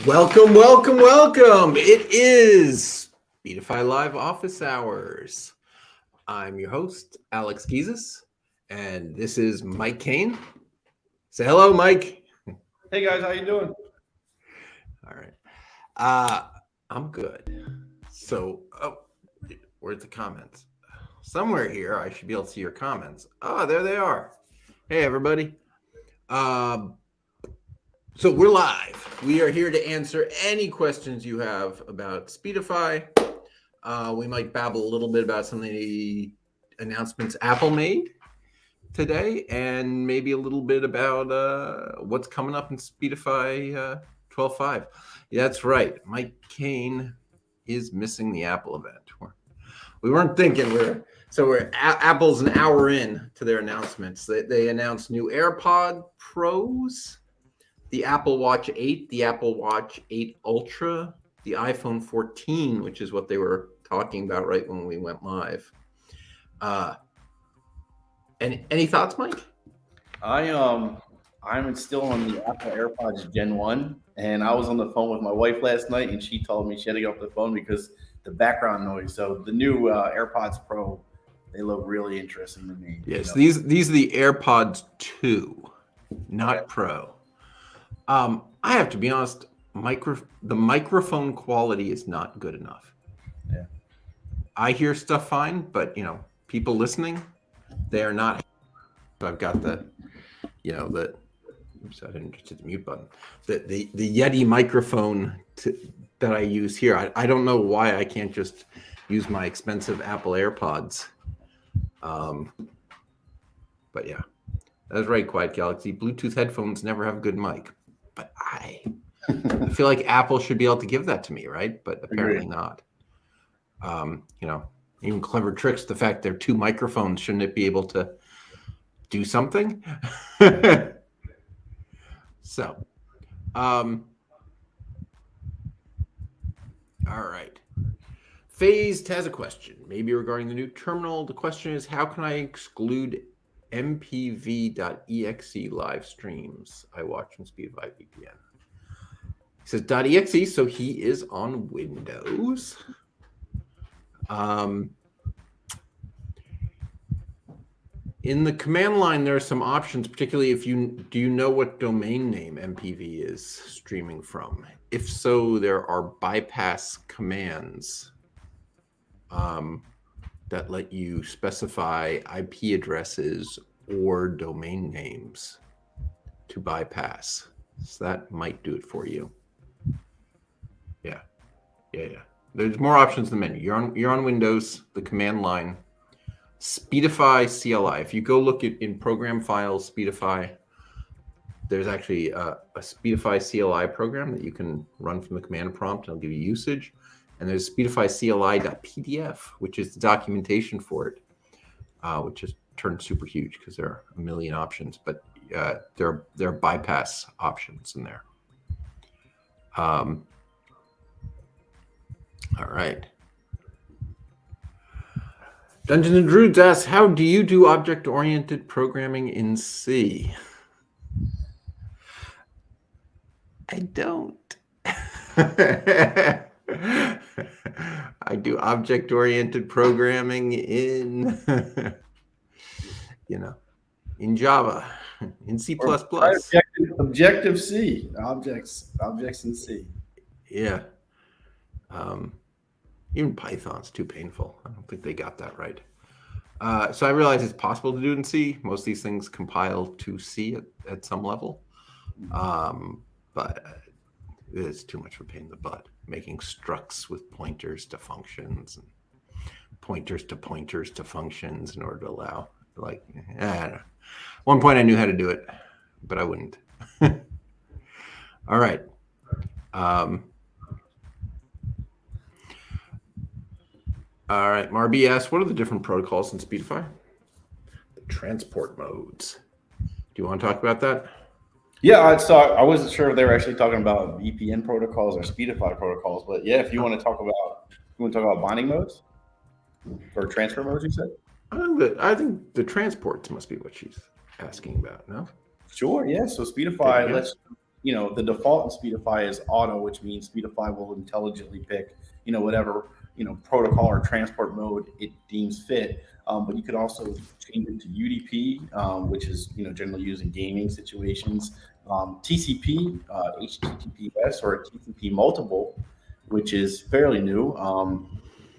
Welcome, welcome, welcome. It is Speedify Live Office Hours. I'm your host, Alex Gizis, and this is Mike Kane. Say hello, Mike. Hey, guys. How you doing? All right. I'm good. So, where's the comments? Somewhere here, I should be able to see your comments. Oh, there they are. Hey, everybody. So we're live. We are here to answer any questions you have about Speedify. We might babble a little bit about some of the announcements Apple made today, and maybe a little bit about what's coming up in Speedify 12.5. Yeah, that's right. Mike Kane is missing the Apple event. We weren't thinking. Apple's an hour in to their announcements. They announced new AirPod Pros, the Apple Watch 8, the Apple Watch 8 Ultra, the iPhone 14, which is what they were talking about right when we went live. Any thoughts, Mike? I'm still on the Apple AirPods Gen 1, and I was on the phone with my wife last night, and she told me she had to get off the phone because the background noise. So the new AirPods Pro, they look really interesting to me. Yes, these are the AirPods 2, not Pro. I have to be honest, the microphone quality is not good enough. Yeah. I hear stuff fine, but people listening, they are not. So I've got oops, I didn't hit the mute button. The Yeti microphone that I use here. I don't know why I can't just use my expensive Apple AirPods. But yeah, that's right, Quiet Galaxy. Bluetooth headphones never have a good mic. But I feel like Apple should be able to give that to me, right? But apparently not. Even Clever Tricks, the fact there are 2 microphones, shouldn't it be able to do something? So, all right. Phased has a question, maybe regarding the new terminal. The question is, how can I exclude mpv.exe live streams I watch from Speedify VPN? He says .exe, so he is on Windows. In the command line, there are some options, particularly if do you know what domain name MPV is streaming from? If so, there are bypass commands that let you specify IP addresses or domain names to bypass. So that might do it for you. Yeah. There's more options in the menu. You're on Windows, the command line. Speedify CLI. If you go look at in program files, Speedify, there's actually a Speedify CLI program that you can run from the command prompt. It'll give you usage. And there's SpeedifyCLI.pdf, which is the documentation for it, which has turned super huge because there are a million options. But there are bypass options in there. All right. Dungeons and Druids asks, how do you do object-oriented programming in C? I don't. I do object-oriented programming in, in Java, in C++. Objective-C, objects in C. Yeah. Even Python's too painful. I don't think they got that right. So I realize it's possible to do it in C. Most of these things compile to C at some level. But it's too much of a pain in the butt, making structs with pointers to functions and pointers to functions in order to allow, I don't know. At one point I knew how to do it, but I wouldn't. All right. All right, Marby asks, what are the different protocols in Speedify? The transport modes. Do you want to talk about that? Yeah, I wasn't sure if they were actually talking about VPN protocols or Speedify protocols, but yeah, if you want to talk about binding modes or transfer modes, you said? I think the transports must be what she's asking about, no? Sure, yeah. So Speedify lets the default in Speedify is auto, which means Speedify will intelligently pick, whatever protocol or transport mode it deems fit. But you could also change it to UDP, which is generally used in gaming situations. TCP, HTTPS, or TCP Multiple, which is fairly new.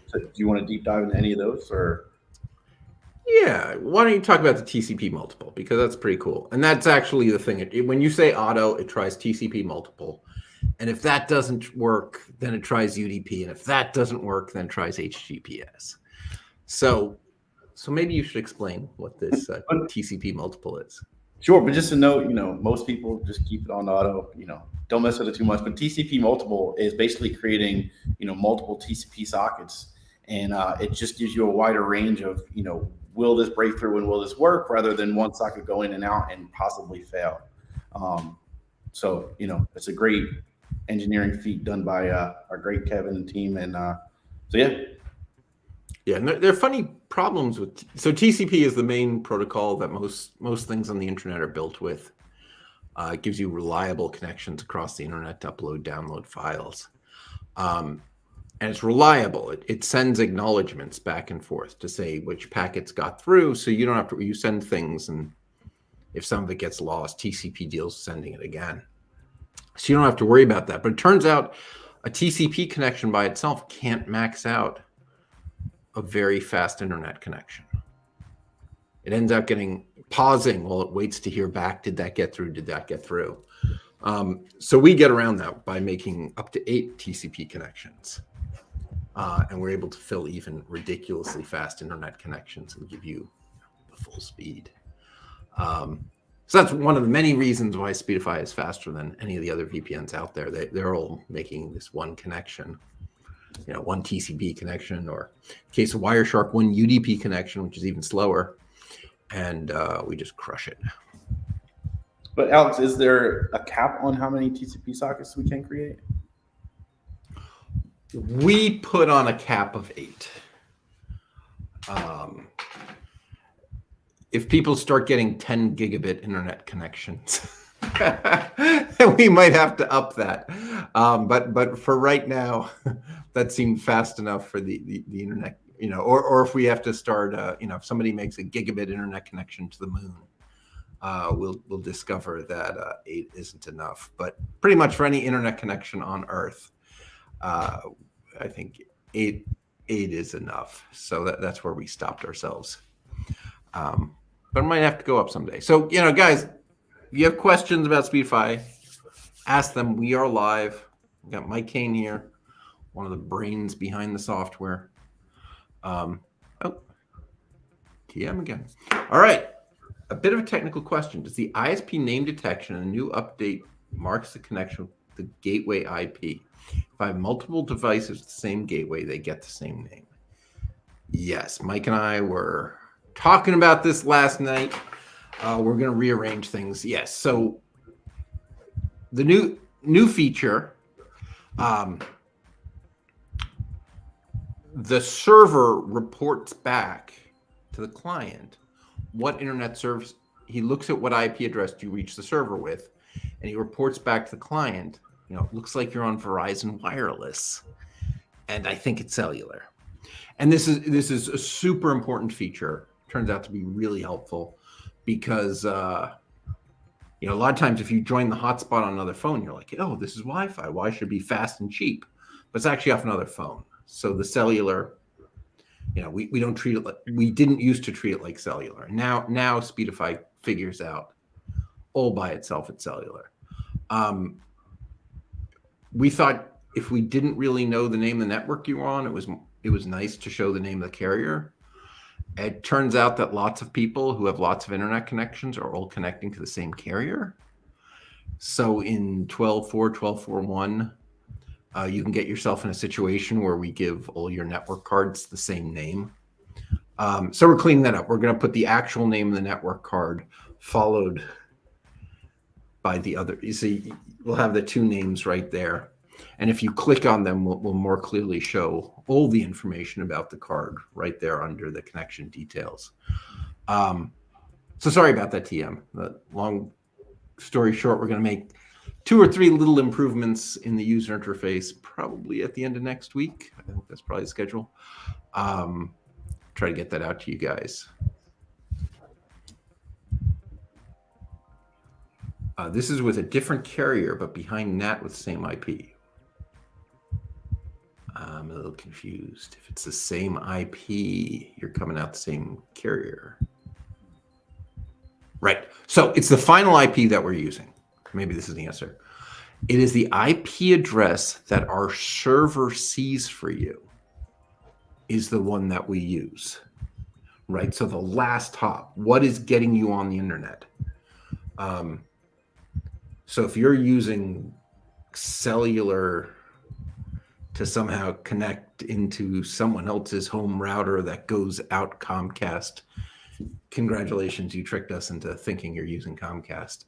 So do you want to deep dive into any of those, or? Yeah, why don't you talk about the TCP Multiple, because that's pretty cool. And that's actually the thing. When you say auto, it tries TCP Multiple. And if that doesn't work, then it tries UDP. And if that doesn't work, then it tries HTTPS. So maybe you should explain what this TCP Multiple is. Sure, but just to note, most people just keep it on auto. Don't mess with it too much. But TCP Multiple is basically creating, multiple TCP sockets, and it just gives you a wider range of, will this break through and will this work, rather than one socket go in and out and possibly fail. So it's a great engineering feat done by our great Kevin and team, and so yeah. Yeah, and there are funny problems with. So TCP is the main protocol that most things on the internet are built with. It gives you reliable connections across the internet to upload, download files, and it's reliable. It sends acknowledgments back and forth to say which packets got through, so you don't have to. You send things, and if some of it gets lost, TCP deals with sending it again, so you don't have to worry about that. But it turns out a TCP connection by itself can't max out a very fast internet connection. It ends up pausing while it waits to hear back. Did that get through? Did that get through? So we get around that by making up to 8 TCP connections. And we're able to fill even ridiculously fast internet connections and give you the full speed. So that's one of the many reasons why Speedify is faster than any of the other VPNs out there. They're all making this one connection, one TCP connection, or in case of Wireshark, one UDP connection, which is even slower. And we just crush it. But Alex, is there a cap on how many TCP sockets we can create? We put on a cap of 8. If people start getting 10 gigabit internet connections, we might have to up that. But for right now, that seemed fast enough for the internet, or if we have to start, if somebody makes a gigabit internet connection to the moon, we'll discover that 8 isn't enough. But pretty much for any internet connection on Earth, I think 8 is enough. So that's where we stopped ourselves. But it might have to go up someday. So, guys, if you have questions about Speedify, ask them. We are live. We got Mike Kane here, one of the brains behind the software. TM again. All right. A bit of a technical question. Does the ISP name detection in a new update marks the connection with the gateway IP? If I have multiple devices with the same gateway, they get the same name. Yes, Mike and I were talking about this last night. We're going to rearrange things. Yes, so the new feature, the server reports back to the client what internet service. He looks at what IP address you reach the server with, and he reports back to the client. It looks like you're on Verizon Wireless, and I think it's cellular. And this is a super important feature. Turns out to be really helpful because a lot of times if you join the hotspot on another phone, you're like, oh, this is Wi-Fi. Why should it be fast and cheap? But it's actually off another phone. So the cellular, we don't treat it like, we didn't used to treat it like cellular. Now Speedify figures out all by itself it's cellular. We thought if we didn't really know the name of the network you were on, it was nice to show the name of the carrier. It turns out that lots of people who have lots of internet connections are all connecting to the same carrier. So in 12.4, 12.4.1, you can get yourself in a situation where we give all your network cards the same name. So we're cleaning that up. We're going to put the actual name of the network card followed by the other. You see, we'll have the 2 names right there. And if you click on them, we'll more clearly show all the information about the card right there under the connection details. So sorry about that, TM. Long story short, we're going to make 2 or 3 little improvements in the user interface, probably at the end of next week. I think that's probably the schedule. Try to get that out to you guys. This is with a different carrier, but behind NAT with the same IP. I'm a little confused. If it's the same IP, you're coming out the same carrier. Right. So it's the final IP that we're using. Maybe this is the answer. It is the IP address that our server sees for you is the one that we use. Right. So the last hop, what is getting you on the internet? So if you're using cellular to somehow connect into someone else's home router that goes out Comcast, congratulations, you tricked us into thinking you're using Comcast.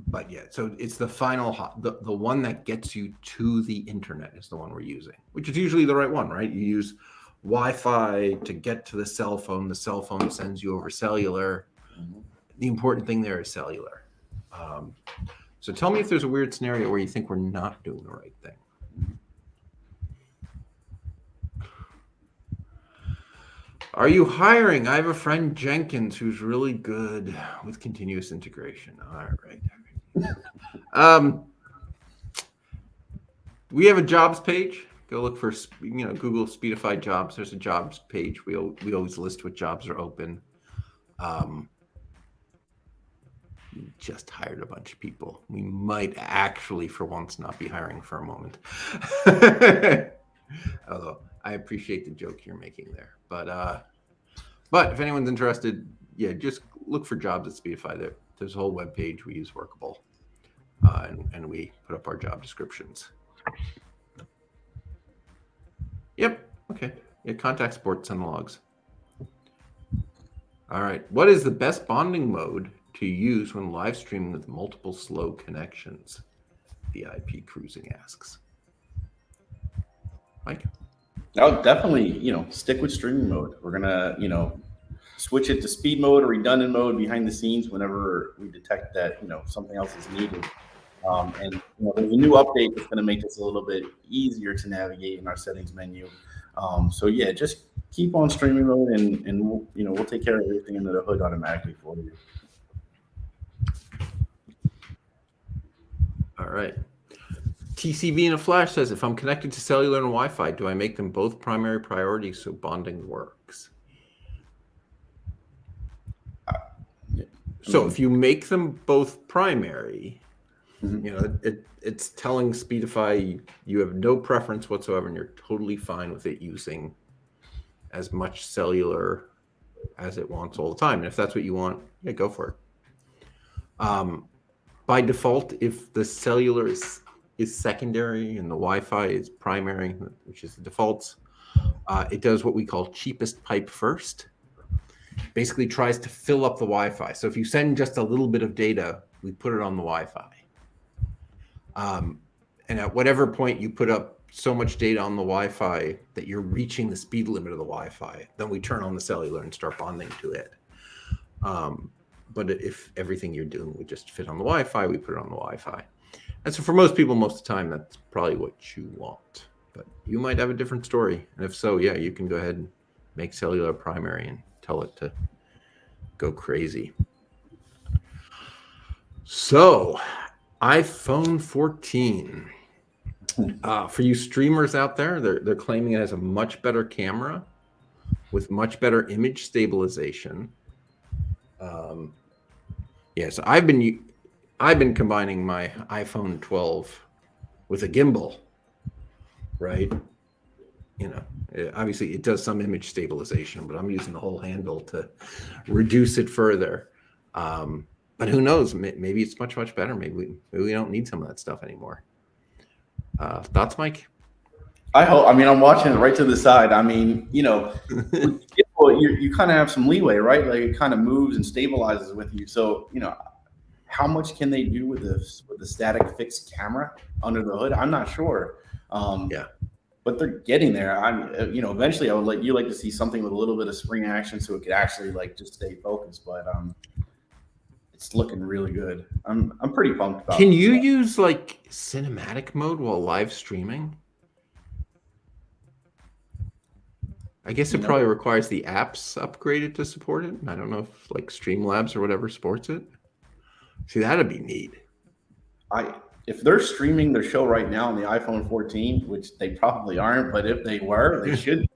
But yeah, so it's the final hop, the one that gets you to the internet is the one we're using, which is usually the right one, right? You use Wi-Fi to get to the cell phone. The cell phone sends you over cellular. The important thing there is cellular. So tell me if there's a weird scenario where you think we're not doing the right thing. Are you hiring? I have a friend, Jenkins, who's really good with continuous integration. All right. We have a jobs page. Go look for, Google Speedify jobs. There's a jobs page. We always list what jobs are open. we just hired a bunch of people. We might actually, for once, not be hiring for a moment. Although I appreciate the joke you're making there. But if anyone's interested, yeah, just look for jobs at Speedify. There's a whole web page. We use Workable, and we put up our job descriptions. Yep. Okay. Yeah, contact sports and logs. All right. What is the best bonding mode to use when live streaming with multiple slow connections? VIP Cruising asks. Mike? I'll definitely, stick with streaming mode. We're gonna, switch it to speed mode or redundant mode behind the scenes whenever we detect that, something else is needed. And there's a new update that's going to make this a little bit easier to navigate in our settings menu. So yeah, just keep on streaming mode, and we'll take care of everything under the hood automatically for you. All right. TCV in a Flash says, if I'm connected to cellular and Wi-Fi, do I make them both primary priorities so bonding works? So if you make them both primary, it's telling Speedify you have no preference whatsoever, and you're totally fine with it using as much cellular as it wants all the time. And if that's what you want, yeah, go for it. By default, if the cellular is secondary and the Wi-Fi is primary, which is the defaults, it does what we call cheapest pipe first. Basically tries to fill up the Wi-Fi. So if you send just a little bit of data, we put it on the Wi-Fi. And at whatever point you put up so much data on the Wi-Fi that you're reaching the speed limit of the Wi-Fi, then we turn on the cellular and start bonding to it. But if everything you're doing would just fit on the Wi-Fi, we put it on the Wi-Fi. And so for most people, most of the time, that's probably what you want. But you might have a different story. And if so, yeah, you can go ahead and make cellular primary and tell it to go crazy. So iPhone 14. For you streamers out there, they're claiming it has a much better camera with much better image stabilization. So I've been combining my iPhone 12 with a gimbal, right? Obviously it does some image stabilization, but I'm using the whole handle to reduce it further. But who knows? Maybe it's much, much better. Maybe we don't need some of that stuff anymore. Thoughts, Mike? I hope. I mean, I'm watching it right to the side. I mean, you kind of have some leeway, right? Like it kind of moves and stabilizes with you. So, how much can they do with the static fixed camera under the hood? I'm not sure. But they're getting there. Eventually I would like to see something with a little bit of spring action so it could actually just stay focused. But it's looking really good. I'm pretty pumped about it. Can you use cinematic mode while live streaming? I guess it probably requires the apps upgraded to support it. I don't know if Streamlabs or whatever supports it. See, that'd be neat. If they're streaming their show right now on the iPhone 14, which they probably aren't, but if they were, they should be.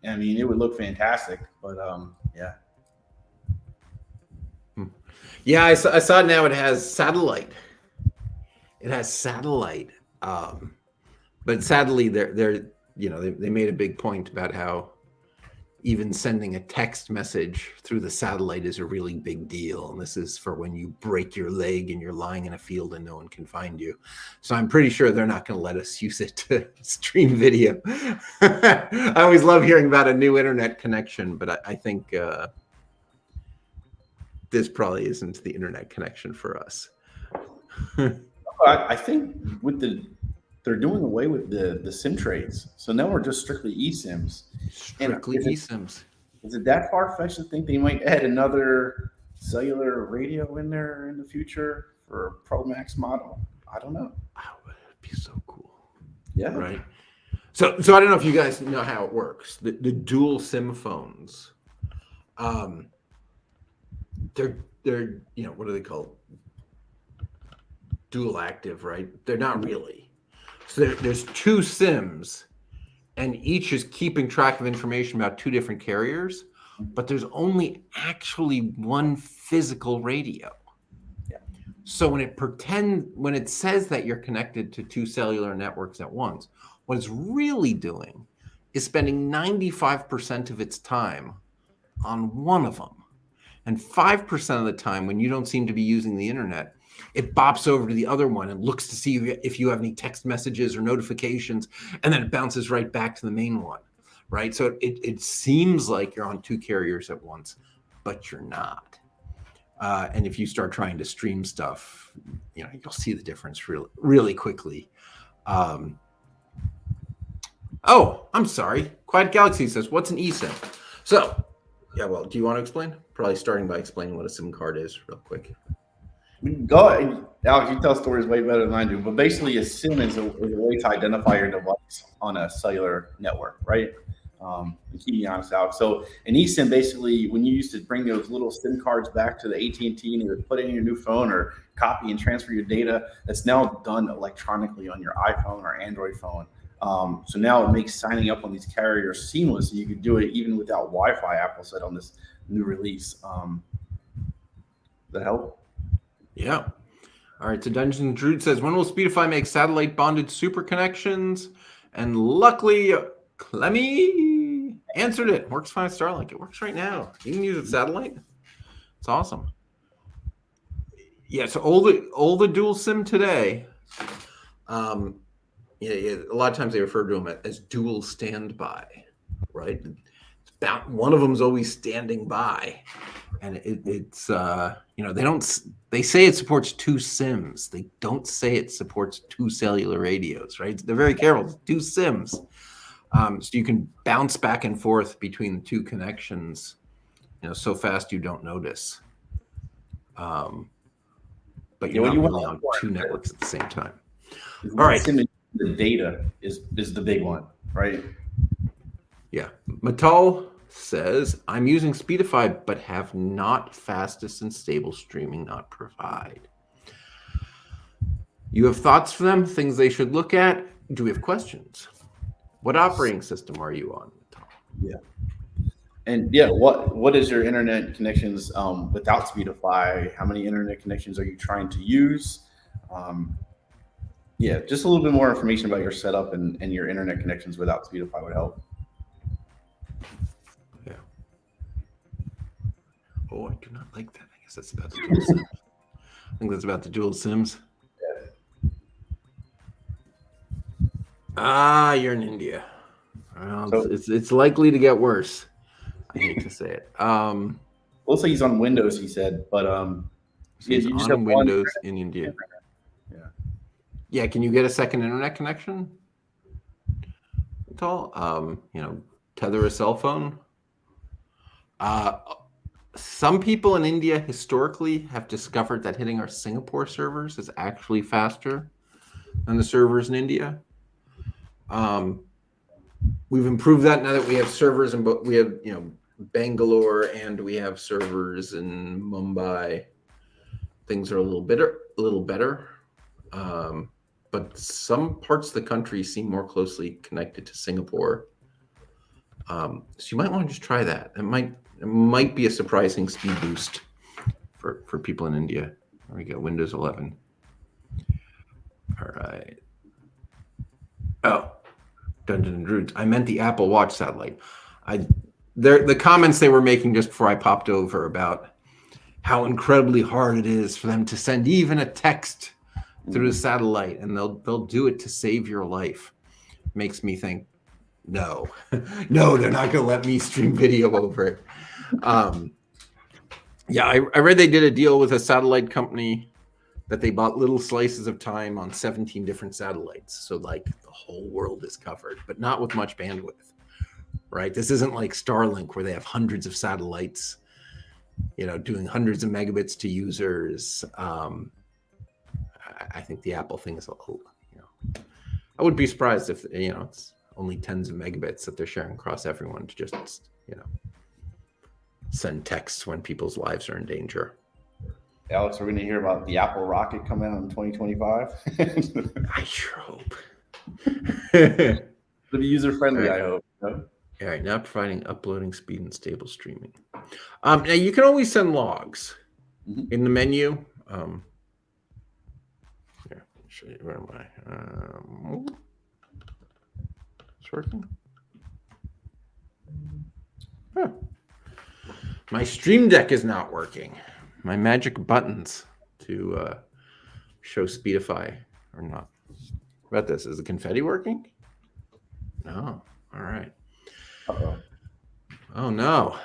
I mean, it would look fantastic. But yeah. Yeah, I saw it now. It has satellite. But sadly, they made a big point about how even sending a text message through the satellite is a really big deal. And this is for when you break your leg and you're lying in a field and no one can find you. So I'm pretty sure they're not going to let us use it to stream video. I always love hearing about a new internet connection, but I think this probably isn't the internet connection for us. I think they're doing away with the SIM trades. So now we're just strictly eSIMs. eSIMs. Is it that far-fetched to think they might add another cellular radio in there in the future for a Pro Max model? I don't know. Wow, that'd be so cool. Yeah. Right. So I don't know if you guys know how it works. The dual SIM phones, they're what are they called? Dual active, right? They're not really. So there's two SIMs, and each is keeping track of information about two different carriers, but there's only actually one physical radio. So when it says that you're connected to two cellular networks at once, what it's really doing is spending 95% of its time on one of them. And 5% of the time, when you don't seem to be using the internet, it bops over to the other one and looks to see if you have any text messages or notifications, and then it bounces right back to the main one, right? So it seems like you're on two carriers at once, but you're not. And if you start trying to stream stuff, you'll see the difference really, really quickly. Oh, I'm sorry. Quiet Galaxy says, what's an eSIM? So, yeah, well, do you want to explain? Probably starting by explaining what a SIM card is real quick. Go ahead. Alex, you tell stories way better than I do. But basically, a SIM is a way to identify your device on a cellular network, right? Keep me honest, Alex. So an eSIM, basically, when you used to bring those little SIM cards back to the AT&T and either put it in your new phone or copy and transfer your data, that's now done electronically on your iPhone or Android phone. So now it makes signing up on these carriers seamless. And you can do it even without Wi-Fi, Apple said on this new release. Does that help? Yeah. All right. So Dungeon Druid says, when will Speedify make satellite bonded super connections? And luckily, Clemmy answered it. Works fine with Starlink. It works right now. You can use it satellite. It's awesome. Yeah. So all the dual SIM today. A lot of times they refer to them as dual standby, right? One of them is always standing by, and it's they say it supports two SIMs. They don't say it supports two cellular radios, right? They're very careful. It's two SIMs, so you can bounce back and forth between the two connections, so fast you don't notice. But you're not really on two networks at the same time. All right. The data is the big one, right? Yeah. Matal says, I'm using Speedify, but have not fastest and stable streaming not provide. You have thoughts for them, things they should look at? Do we have questions? What operating system are you on, Matal? Yeah. And yeah, what is your internet connections without Speedify? How many internet connections are you trying to use? Yeah, just a little bit more information about your setup and your internet connections without Speedify would help. Yeah. Oh, I do not like that. I guess that's about the dual SIMs. I think that's about the dual SIMs. Ah, you're in India. Well, so, it's likely to get worse. I hate to say it. Looks like he's on Windows, he said, but he's on Windows in India. Yeah, can you get a second internet connection at all? Tether a cell phone. Some people in India historically have discovered that hitting our Singapore servers is actually faster than the servers in India. We've improved that now that we have servers in both. We have Bangalore and we have servers in Mumbai. Things are a little better. But some parts of the country seem more closely connected to Singapore. So you might want to just try that. It might be a surprising speed boost for people in India. There we go, Windows 11. All right. Oh, Dungeons and Druids. I meant the Apple Watch satellite. The comments they were making just before I popped over about how incredibly hard it is for them to send even a text through the satellite, and they'll do it to save your life. Makes me think, no, they're not going to let me stream video over it. Yeah, I read they did a deal with a satellite company that they bought little slices of time on 17 different satellites. So like the whole world is covered, but not with much bandwidth, right? This isn't like Starlink where they have hundreds of satellites, doing hundreds of megabits to users. I think the Apple thing is, I wouldn't be surprised if, it's only tens of megabits that they're sharing across everyone to just, send texts when people's lives are in danger. Alex, we're going to hear about the Apple rocket coming out in 2025. I sure hope. It'll be user-friendly, I hope. All right, now providing uploading speed and stable streaming. Now, you can always send logs in the menu. show you, where am I? It's working. Huh. My Stream Deck is not working. My magic buttons to show Speedify are not. What about this? Is the confetti working? No. All right. Uh-oh. Oh no.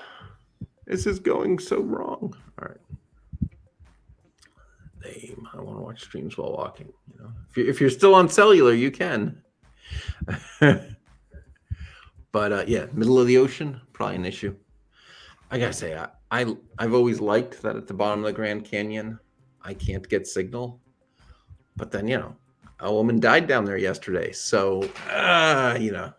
This is going so wrong. All right. I want to watch streams while walking. You know, if you're still on cellular, you can. But yeah, middle of the ocean, probably an issue. I gotta say, I've always liked that at the bottom of the Grand Canyon, I can't get signal. But then, you know, a woman died down there yesterday, so you know,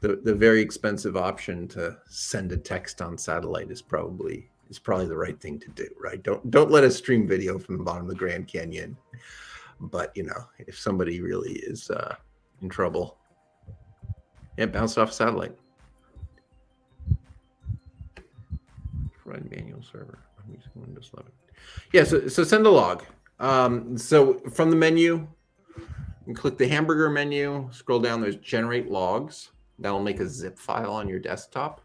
the very expensive option to send a text on satellite is probably the right thing to do, right? Don't let us stream video from the bottom of the Grand Canyon. But you know, if somebody really is in trouble, yeah, bounced off a satellite. Provide manual server. I'm using Windows 11. Yeah, so send a log. So from the menu, you click the hamburger menu, scroll down, there's generate logs. That'll make a zip file on your desktop.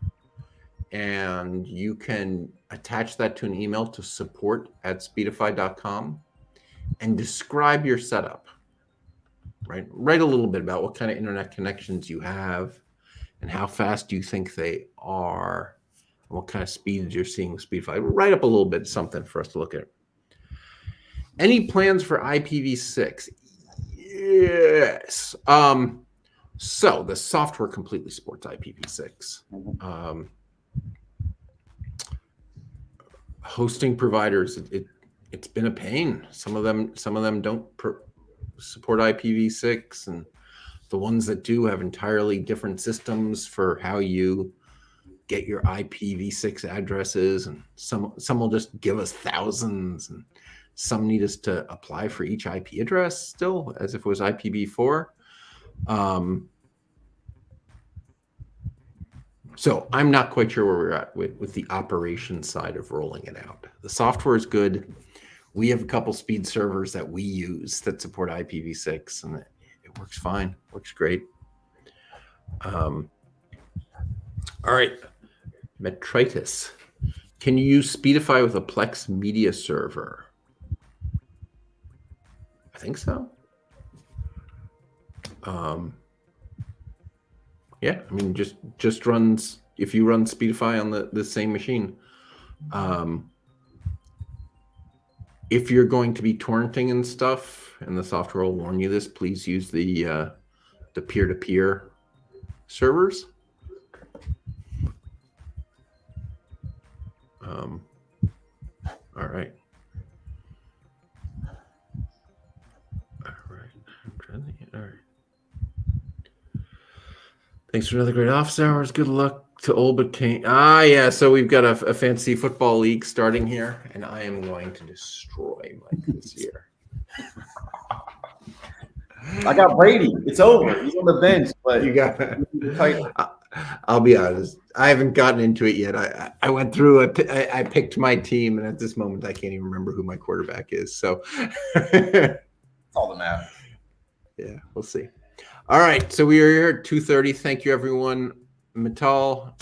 And you can attach that to an email to support@speedify.com and describe your setup, right? Write a little bit about what kind of internet connections you have and how fast you think they are, and what kind of speeds you're seeing with Speedify. Write up a little bit, something for us to look at. Any plans for IPv6? Yes. So the software completely supports IPv6. Hosting providers, it's been a pain. Some of them don't support IPv6, and the ones that do have entirely different systems for how you get your IPv6 addresses, and some will just give us thousands, and some need us to apply for each IP address still as if it was IPv4. So I'm not quite sure where we're at with the operations side of rolling it out. The software is good. We have a couple speed servers that we use that support IPv6, and it works fine. Works great. All right. Metritis. Can you use Speedify with a Plex media server? I think so. Yeah, I mean, just runs, if you run Speedify on the same machine. If you're going to be torrenting and stuff, and the software will warn you this, please use the peer-to-peer servers. All right. All right. Thanks for another great office hours. Good luck to old but Kane. Yeah. So we've got a fantasy football league starting here, and I am going to destroy Mike this year. I got Brady. It's over. He's on the bench, but you got. I'll be honest. I haven't gotten into it yet. I went through. I picked my team, and at this moment, I can't even remember who my quarterback is. So it's all the math. Yeah, we'll see. All right, so we are here at 2:30. Thank you, everyone. Metal,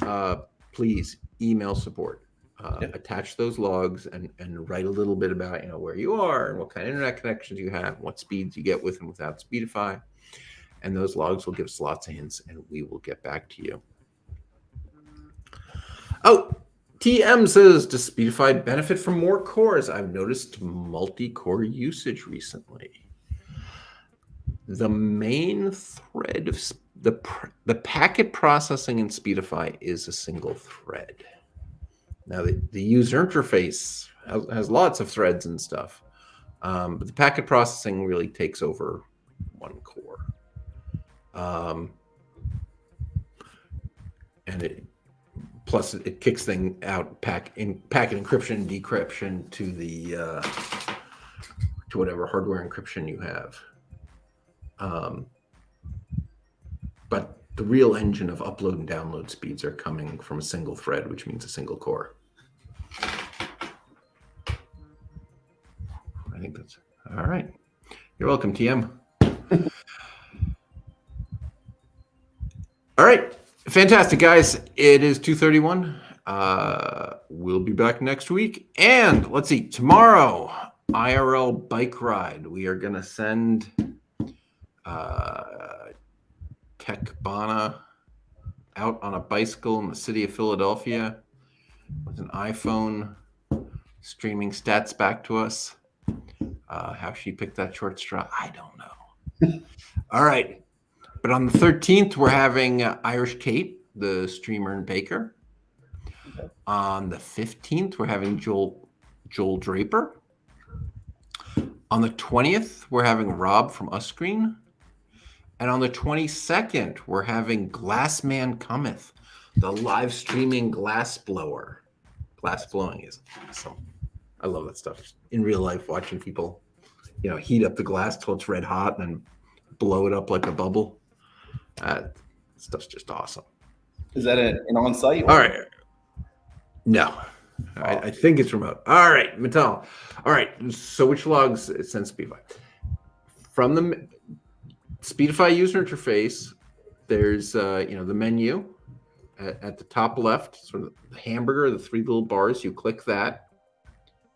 please email support. Attach those logs and write a little bit about where you are and what kind of internet connections you have, what speeds you get with and without Speedify. And those logs will give us lots of hints, and we will get back to you. Oh, TM says, does Speedify benefit from more cores? I've noticed multi-core usage recently. The main thread of the packet processing in Speedify is a single thread. Now, the user interface has lots of threads and stuff, but the packet processing really takes over one core. And plus it kicks things out, packet encryption and decryption to the to whatever hardware encryption you have. But the real engine of upload and download speeds are coming from a single thread, which means a single core. I think that's all right. You're welcome, TM. All right. Fantastic, guys. It is 2:31. We'll be back next week. And let's see, tomorrow, IRL bike ride. We are going to send Tech Bana out on a bicycle in the city of Philadelphia with an iPhone, streaming stats back to us. How she picked that short straw, I don't know. All right. But on the 13th, we're having Irish Kate, the streamer and baker. Okay. On the 15th, we're having Joel Draper. On the 20th, we're having Rob from Uscreen. And on the 22nd, we're having Glassman Cometh, the live streaming glass blower. Glass blowing is awesome. I love that stuff. In real life, watching people, heat up the glass till it's red hot and then blow it up like a bubble. Stuff's just awesome. Is that an on-site? All right. No. I think it's remote. All right, Mattel. All right. So which logs send Speedify? From the Speedify user interface, there's the menu at the top left, sort of the hamburger, the three little bars. You click that.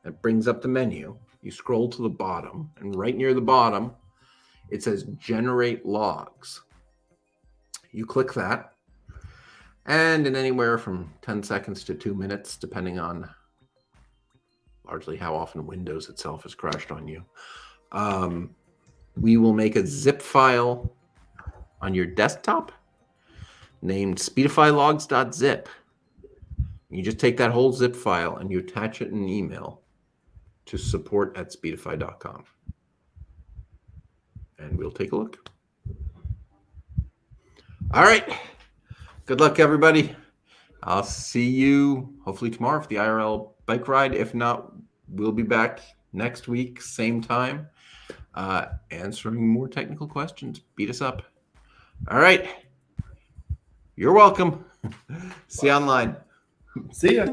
It brings up the menu. You scroll to the bottom, and right near the bottom, it says Generate Logs. You click that, and in anywhere from 10 seconds to 2 minutes, depending on largely how often Windows itself has crashed on you, we will make a zip file on your desktop named speedifylogs.zip. You just take that whole zip file and you attach it in an email to support@speedify.com. And we'll take a look. All right. Good luck, everybody. I'll see you hopefully tomorrow for the IRL bike ride. If not, we'll be back next week, same time, answering more technical questions. Beat us up. All right. You're welcome. See you online. See ya.